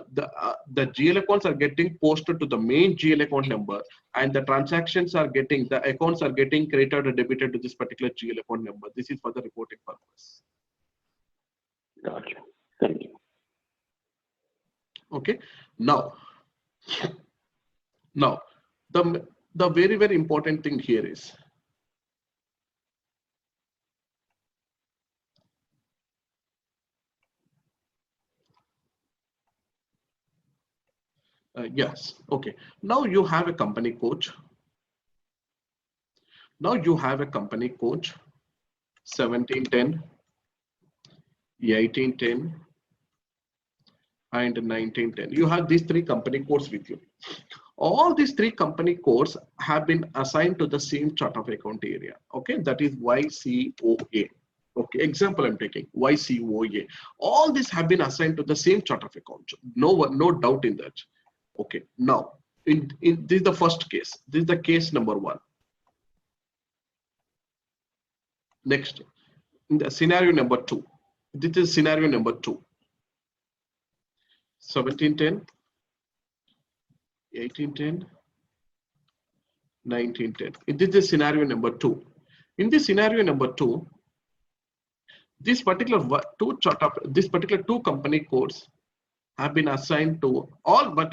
GL accounts are getting posted to the main GL account number, and the transactions are getting, the accounts are getting credited or debited to this particular GL account number. This is for the reporting purpose. Gotcha. Thank you. Okay. Now the very, very important thing here is, yes, okay. Now you have a company code. Now you have a company code 1710, 1810, and 1910. You have these three company codes with you. All these three company codes have been assigned to the same chart of account area. Okay, that is YCOA. Okay, example I'm taking YCOA. All these have been assigned to the same chart of account. No doubt in that. Okay, now in this is the first case. This is the case number 1. Next, in the scenario number 2. This is scenario number 2. 1710, 1810, 1910. This is scenario number 2. In this scenario number 2, this particular two company codes have been assigned to all, but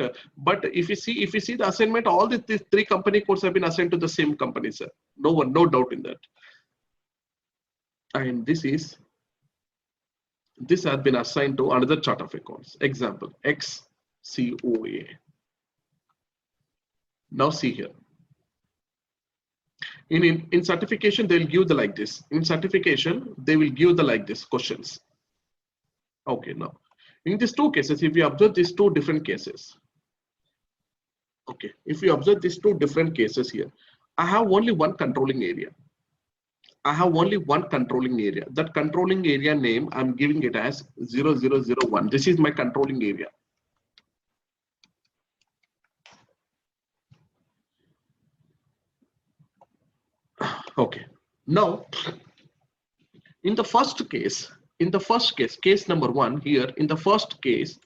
if you see the assignment, all these three company codes have been assigned to the same company, sir. No doubt in that. And this has been assigned to another chart of accounts. Example XCOA. Now see here. In certification, they'll give the like this. In certification, they will give the like this questions. Okay, now in these two cases, if you observe these two different cases, okay, if you observe these two different cases here, I have only one controlling area. I have only one controlling area. That controlling area name, I'm giving it as 0001. This is my controlling area. Okay. Now, in the first case, case number 1 here, in the first case,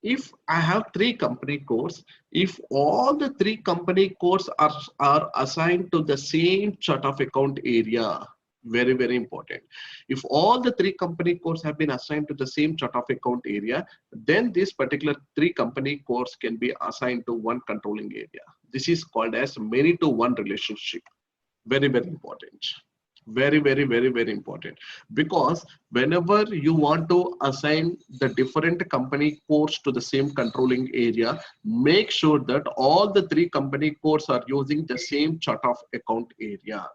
if I have three company codes, if all the three company codes are assigned to the same chart of account area, very, very important. If all the three company codes have been assigned to the same chart of account area, then this particular three company codes can be assigned to one controlling area. This is called as many to one relationship. Very, very important. Very, very, very, very important, because whenever you want to assign the different company codes to the same controlling area, make sure that all the three company codes are using the same chart of account area.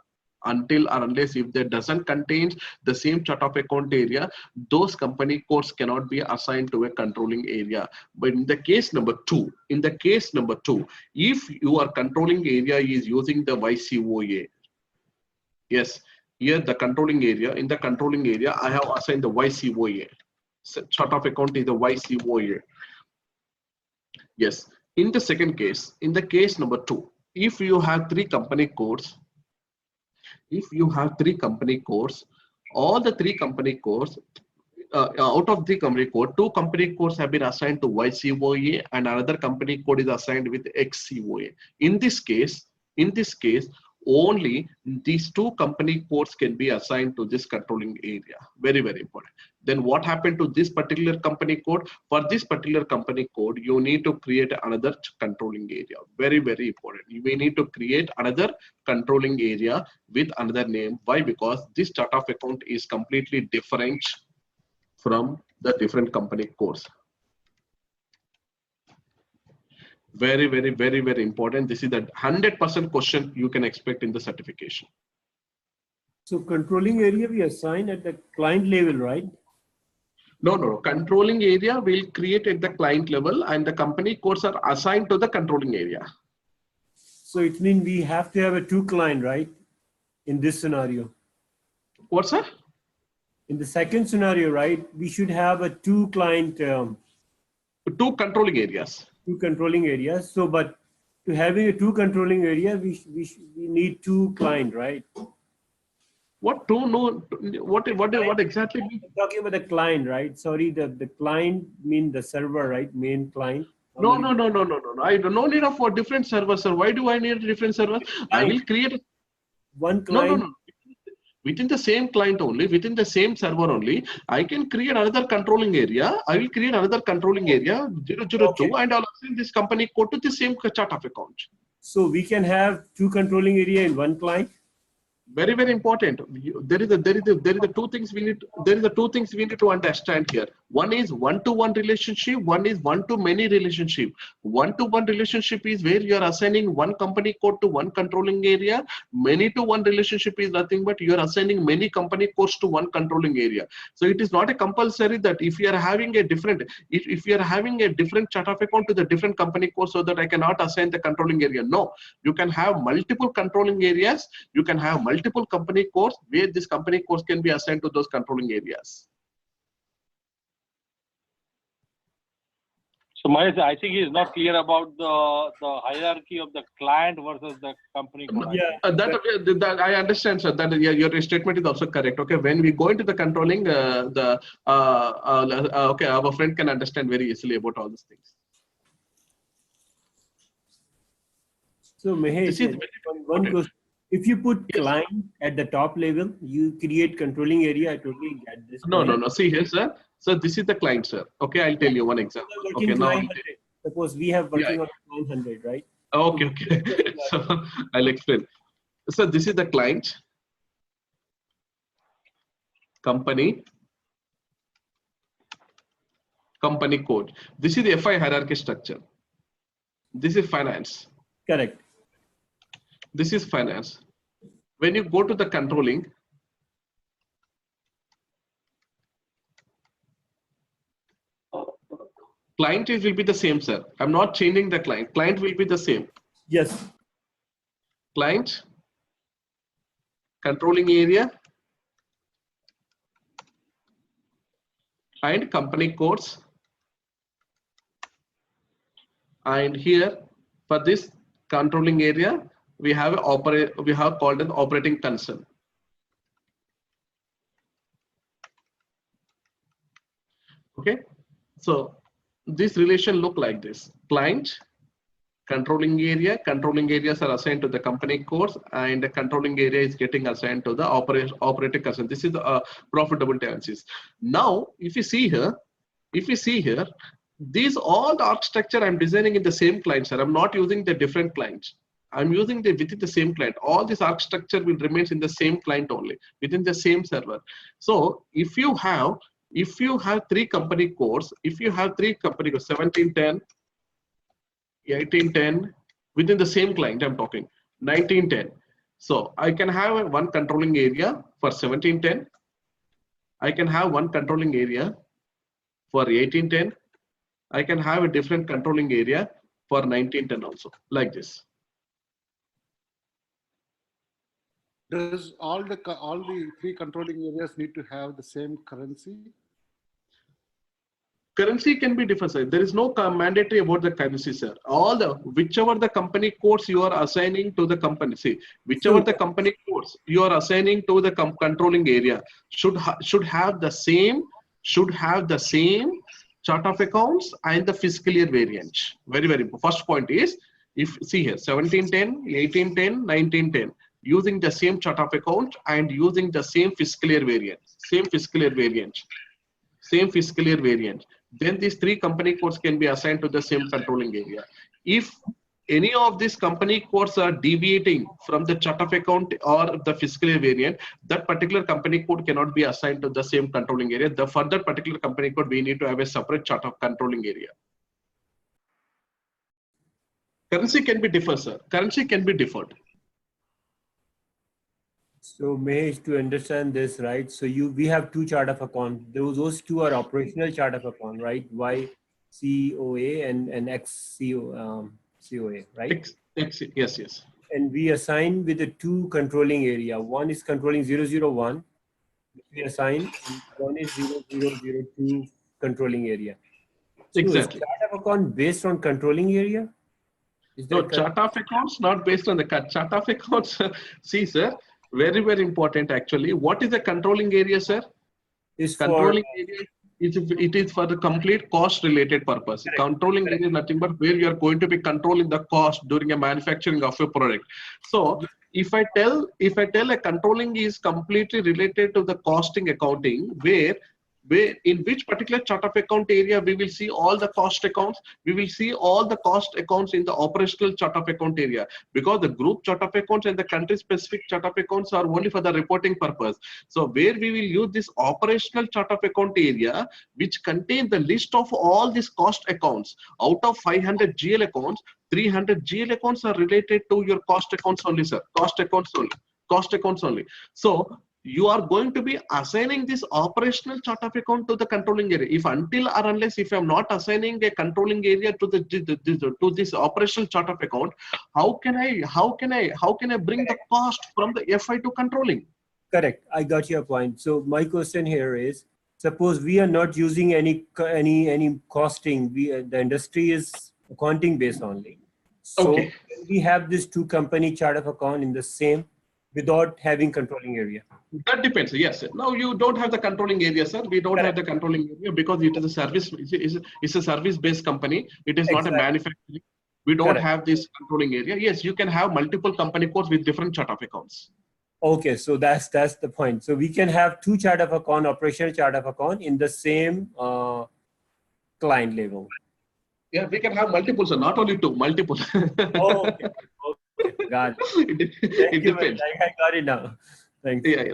Until or unless if they doesn't contain the same chart of account area, those company codes cannot be assigned to a controlling area. But in the case number 2, if your controlling area is using the YCOA, yes, here the controlling area, in the controlling area, I have assigned the YCOA. So chart of account is the YCOA. Yes. In the second case, in the case number 2, if you have three company codes, all the three company codes, out of the company code, two company codes have been assigned to YCOA and another company code is assigned with XCOA. In this case, only these two company codes can be assigned to this controlling area. Very, very important. Then what happened to this particular company code? For this particular company code, you need to create another controlling area. Very, very important. You may need to create another controlling area with another name. Why? Because this chart of account is completely different from the different company codes. Very, very, very, very important. This is the 100% question you can expect in the certification. So controlling area we assign at the client level, right? No, no, no. Controlling area will create at the client level and the company codes are assigned to the controlling area. So it means we have to have a two client, right? In this scenario. What's that? In the second scenario, right? We should have a two client, Two controlling areas. two controlling areas. So, but to having a two controlling area, we need two client, right? What two? No, what exactly? I'm talking about the client, right? Sorry, the client mean the server, right? Main client. No, no, no, no, no, no, no. I don't no need of for different servers, sir. Why do I need a different server? I will create one no, client. no, no. Within the same client only, within the same server only, I can create another controlling area. I will create another controlling area 002 Okay. and I'll assign this company code to the same chart of account. So we can have two controlling area in one client. Very, very important. There is the two things we need. There is the two things we need to understand here. One is one-to-one relationship. One is one-to-many relationship. One-to-one relationship is where you are assigning one company code to one controlling area. Many-to-one relationship is nothing but you are assigning many company codes to one controlling area. So it is not a compulsory that if you are having a different, if you are having a different chart of account to the different company code, so that I cannot assign the controlling area. No, you can have multiple controlling areas. You can have multiple company codes where this company codes can be assigned to those controlling areas. So Mahesh, I think he's not clear about the hierarchy of the client versus the company code. Yeah. That I understand, sir. That your statement is also correct. Okay, when we go into the controlling, okay, our friend can understand very easily about all these things. So Mahesh, This is one question. If you put Yes. client at the top level, you create controlling area. I totally get this. No, point. no, no. See here, sir. So this is the client, sir. Okay, I'll tell you one example. Working Okay, now. 900. Suppose we have working on 900, right? Okay, okay. So I'll explain. So this is the client, company code. This is the FI hierarchy structure. This is finance. Correct. This is finance. When you go to the controlling, client will be the same, sir. I'm not changing the client. Client will be the same. Yes. Client, controlling area, and company codes. And here for this controlling area, we have called an operating concern. Okay, so this relation look like this: client, controlling areas are assigned to the company codes, and the controlling area is getting assigned to the operating concern. This is the profitability analysis. Now, if you see here, these all the architecture I'm designing in the same client, sir. I'm not using the different clients. I'm using within the same client. All this architecture will remain in the same client only, within the same server. So if you have three company codes, if you have three company codes, 1710, 1810, within the same client I'm talking, 1910. So I can have one controlling area for 1710. I can have one controlling area for 1810. I can have a different controlling area for 1910 also, like this. Does all the three controlling areas need to have the same currency? Currency can be different, sir. There is no mandatory about the currency, sir. Whichever the company codes you are assigning to the company, whichever the company codes you are assigning to the controlling area should have the same chart of accounts and the fiscal year variant. Very, very important. First point is, if see here, 1710, 1810, 1910, using the same chart of account and using the same fiscal year variant, then these three company codes can be assigned to the same controlling area. If any of these company codes are deviating from the chart of account or the fiscal year variant, that particular company code cannot be assigned to the same controlling area. For that particular company code, we need to have a separate chart of controlling area. Currency can be different, sir. Currency can be differed. So Mahesh, to understand this, right? So we have two chart of account. Those two are operational chart of account, right? YCOA and COA, right? Yes. And we assign with the two controlling area. One is controlling 001, which we assign, and one is 0002 controlling area. So Exactly. is chart of account based on controlling area? Is No, that correct? chart of accounts not based on the chart of accounts. See, sir, very, very important actually. What is the controlling area, sir? Is for Controlling area it is for the complete cost related purpose. Correct. Controlling area is nothing but where you are going to be controlling the cost during a manufacturing of a product. So if I tell a controlling is completely related to the costing accounting, where in which particular chart of account area we will see all the cost accounts, we will see all the cost accounts in the operational chart of account area, because the group chart of accounts and the country specific chart of accounts are only for the reporting purpose. So where we will use this operational chart of account area, which contain the list of all these cost accounts. Out of 500 GL accounts, 300 GL accounts are related to your cost accounts only, sir. Cost accounts only. So you are going to be assigning this operational chart of account to the controlling area. If until or unless if I'm not assigning a controlling area to this operational chart of account, how can I bring the cost from the FI to controlling? correct. I got your point. So my question here is, suppose we are not using any costing. The industry is accounting based only. So Okay. we have this two company chart of account in the same without having controlling area. That depends. Yes, sir. Now you don't have the controlling area, sir. We don't have the controlling area because it is a service. It's a service-based company. It is not a manufacturing. We don't have this controlling area. Yes, you can have multiple company codes with different chart of accounts. Okay, so that's the point. So we can have two chart of account, operational chart of account in the same client level. Yeah, we can have multiple, sir. Not only two, multiple. Oh, okay. Got it. It depends. I got it now. Thanks. Yeah.